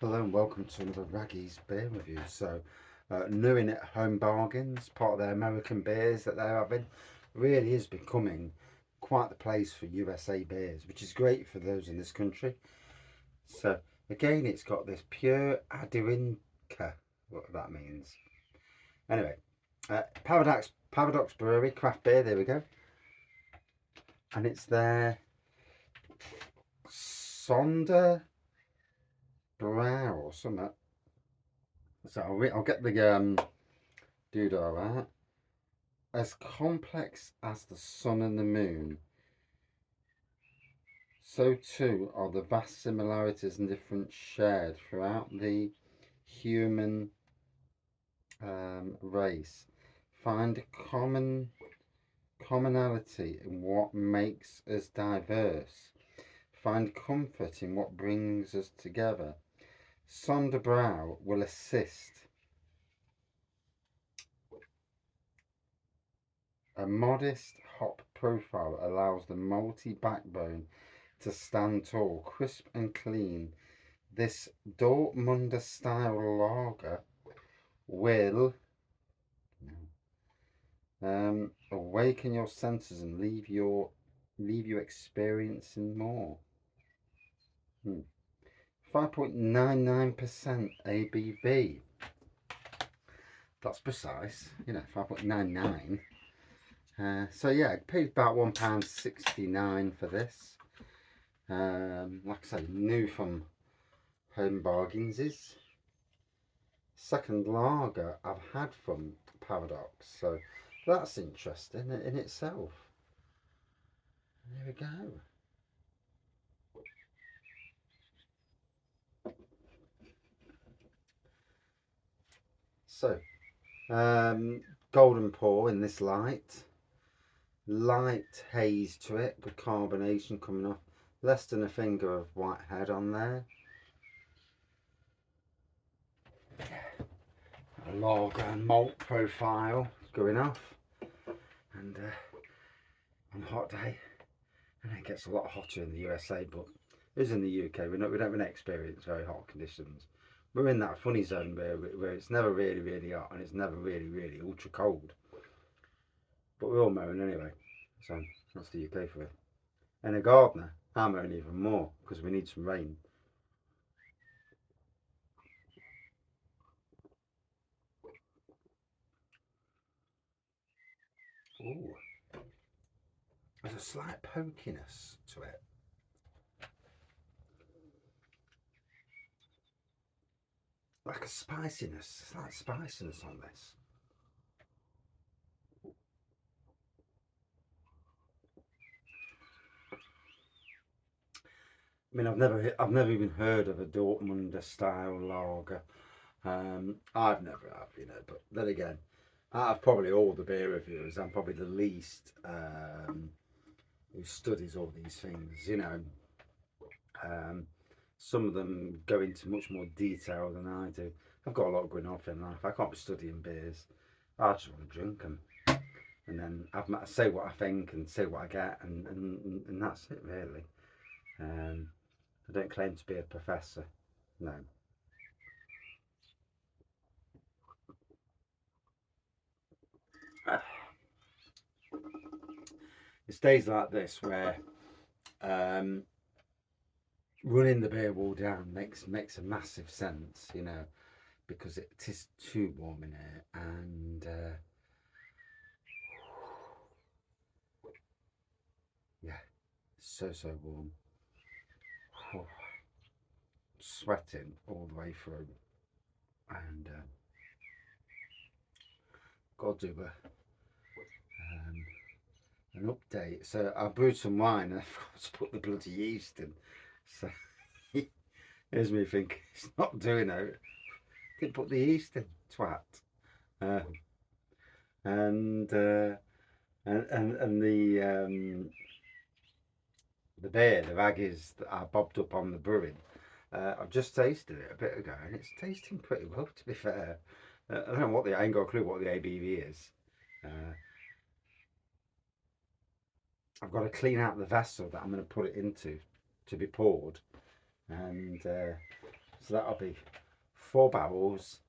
Hello and welcome to another Raggy's beer review. New in at Home Bargains, part of their American beers that they're having, really is becoming quite the place for USA beers, which is great for those in this country. So, again, it's got this pure Adirinka, what that means. Anyway, Paradox Brewery, craft beer, there we go. And it's their Sonder Bräu or something. So I'll get the doodah out. As complex as the sun and the moon, so too are the vast similarities and differences shared throughout the human race. Find commonality in what makes us diverse. Find comfort in what brings us together. Sonderbrow will assist. A modest hop profile allows the malty backbone to stand tall, crisp and clean. This Dortmunder style lager will awaken your senses and leave you experiencing more. 5.99% ABV. That's precise, 5.99. So yeah, I paid about £1.69 for this. Like I say, new from Home Bargains. Is second lager I've had from Paradox, so that's interesting in itself. There we go. So, golden pour in this light haze to it, good carbonation coming off, less than a finger of white head on there. A lager and malt profile going off, and on a hot day, and it gets a lot hotter in the USA, but it is in the UK. We don't really experience very hot conditions. We're in that funny zone where it's never really hot and it's never really ultra cold. But we're all moan anyway, so that's the UK for it. And a gardener, I moan even more because we need some rain. Ooh, there's a slight pokiness to it. Like a spiciness, slight spiciness on this. I mean, I've never even heard of a Dortmunder style lager. I've never have, but then again, out of probably all the beer reviewers, I'm probably the least who studies all these things. Some of them go into much more detail than I do. I've got a lot going on in life. I can't be studying beers. I just want to drink them, and then say what I think and say what I get, and that's it really. I don't claim to be a professor. No. It's days like this where running the beer wall down makes a massive sense, because it is too warm in here, and yeah, so warm. Oh, sweating all the way through, and got to do an update. So I brewed some wine and I forgot to put the bloody yeast in. So here's me thinking it's not doing it. Didn't put the yeast in, twat. Um, and the beer, the Raggies that I bobbed up on the brewing. I've just tasted it a bit ago, and it's tasting pretty well. To be fair, I don't know what I ain't got a clue what the ABV is. I've got to clean out the vessel that I'm going to put it into to be poured, and So that'll be 4 barrels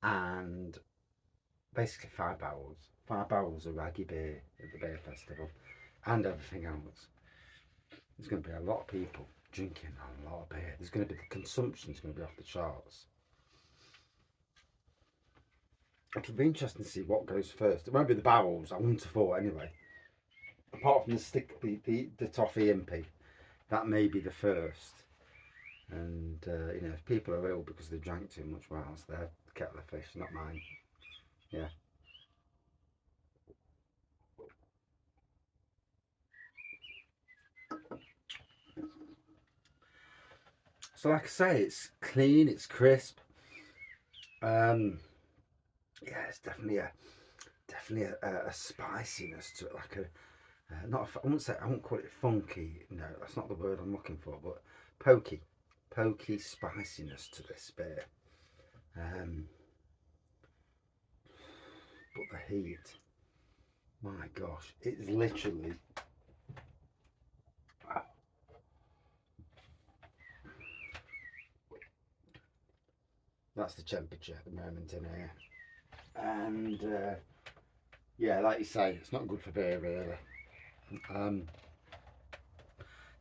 and basically 5 barrels. 5 barrels of raggy beer at the beer festival and everything else. There's going to be a lot of people drinking a lot of beer. There's going to be, the consumption's going to be off the charts. It'll be interesting to see what goes first. It won't be the barrels, I wouldn't have thought anyway. Apart from the toffee impy, that may be the first. And you know, if people are ill because they drank too much, well, it's their kettle of fish, not mine. Yeah. So like I say, it's clean, it's crisp. Yeah, it's definitely a spiciness to it, like a not a, I won't call it funky. No, that's not the word I'm looking for, but pokey spiciness to this beer. But the heat, my gosh, it's literally. Wow. That's the temperature at the moment in here, and yeah, like you say, it's not good for beer really.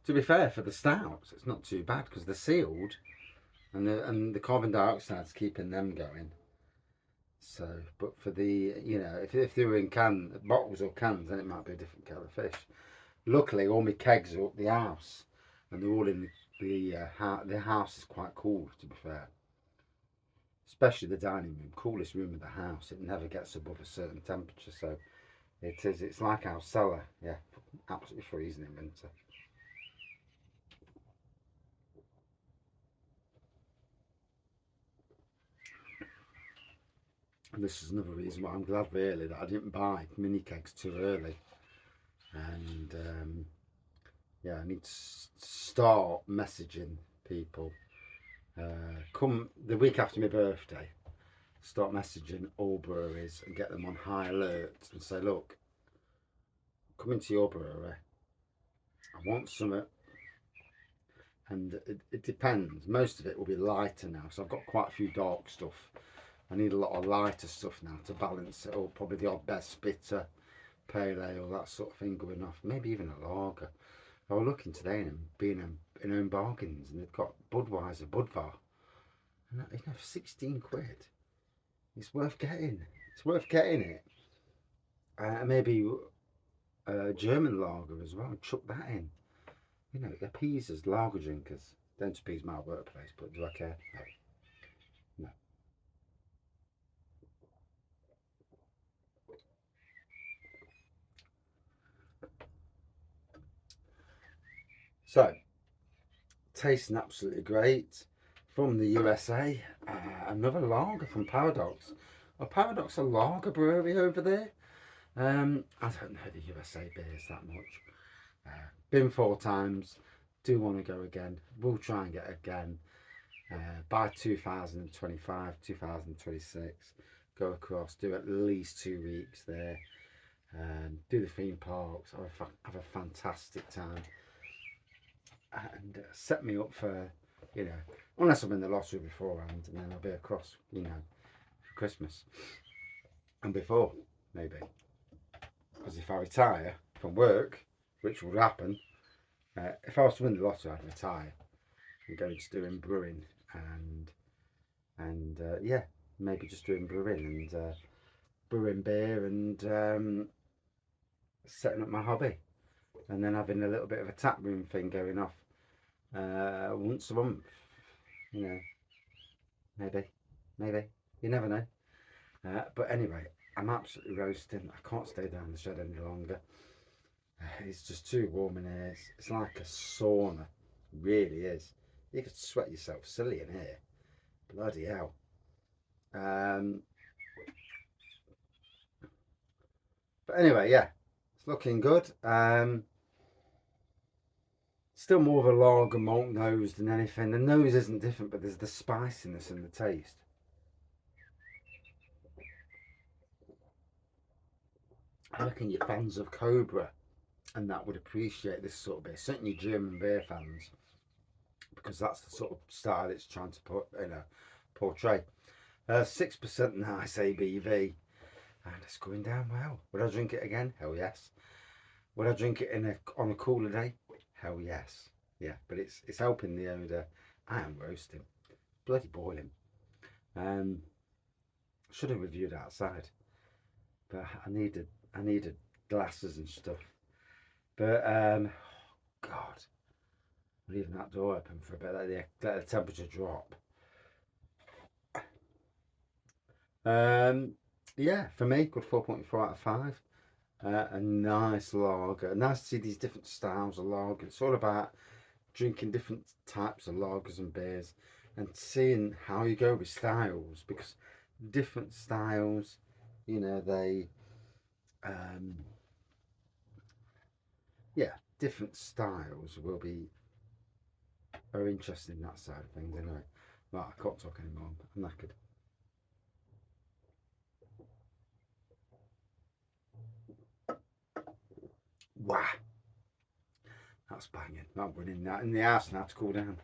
To be fair, for the stouts, it's not too bad because they're sealed, and the carbon dioxide's keeping them going. So, but for the, you know, if they were in bottles or cans, then it might be a different kettle of fish. Luckily, all my kegs are up the house, and they're all in the house is quite cool, to be fair. Especially the dining room, coolest room of the house. It never gets above a certain temperature, so it's like our cellar. Yeah, absolutely freezing in winter. And this is another reason why I'm glad really that I didn't buy mini kegs too early. And yeah, I need to start messaging people. Come the week after my birthday, start messaging all breweries and get them on high alert and say, look, come into your brewery. I want some, and it depends. Most of it will be lighter now, so I've got quite a few dark stuff. I need a lot of lighter stuff now to balance it, or probably the odd best bitter, pale ale, that sort of thing going off. Maybe even a lager. I was looking today and being in Own Bargains, and they've got Budweiser, Budvar, and that, you know, for 16 quid. It's worth getting. It's worth getting it. Maybe a German lager as well. Chuck that in. You know, it appeases lager drinkers. Don't appease my workplace, but do I care? No. No. So, tasting absolutely great. From the USA, another lager from Paradox. Are Paradox a lager brewery over there? I don't know the USA beers that much. Been 4 times. Do want to go again. We'll try and get again. By 2025, 2026. Go across. Do at least 2 weeks there. Do the theme parks. Have a fantastic time. And set me up for, you know, unless I'm in the lottery beforehand, and then I'll be across, you know, for Christmas and before, maybe. Because if I retire from work, which would happen, if I was to win the lottery, I'd retire and go into doing brewing and yeah, maybe just doing brewing and brewing beer and setting up my hobby, and then having a little bit of a tap room thing going off once a month. You know, maybe you never know. But anyway, I'm absolutely roasting. I can't stay down in the shed any longer. It's just too warm in here. It's like a sauna. It really is. You could sweat yourself silly in here. Bloody hell. But anyway, yeah, it's looking good. Still more of a lager malt nose than anything. The nose isn't different, but there's the spiciness in the taste. I reckon your fans of Cobra and that would appreciate this sort of beer. Certainly German beer fans. because that's the sort of style it's trying to put, portray. 6% nice ABV, and it's going down well. Would I drink it again? Hell yes. Would I drink it on a cooler day? Hell yes. Yeah, but it's helping the odour. I am roasting, bloody boiling. Should have reviewed outside, but I needed glasses and stuff. But God, leaving that door open for a bit, let the temperature drop. Yeah, for me, good 4.4 out of 5. A nice lager. Nice to see these different styles of lager. It's all about drinking different types of lagers and beers and seeing how you go with styles, because different styles, they yeah, different styles are interesting in that side of things anyway. Right, I can't talk anymore. I'm knackered. Wow, that's banging. I'm running that in the house now to cool down.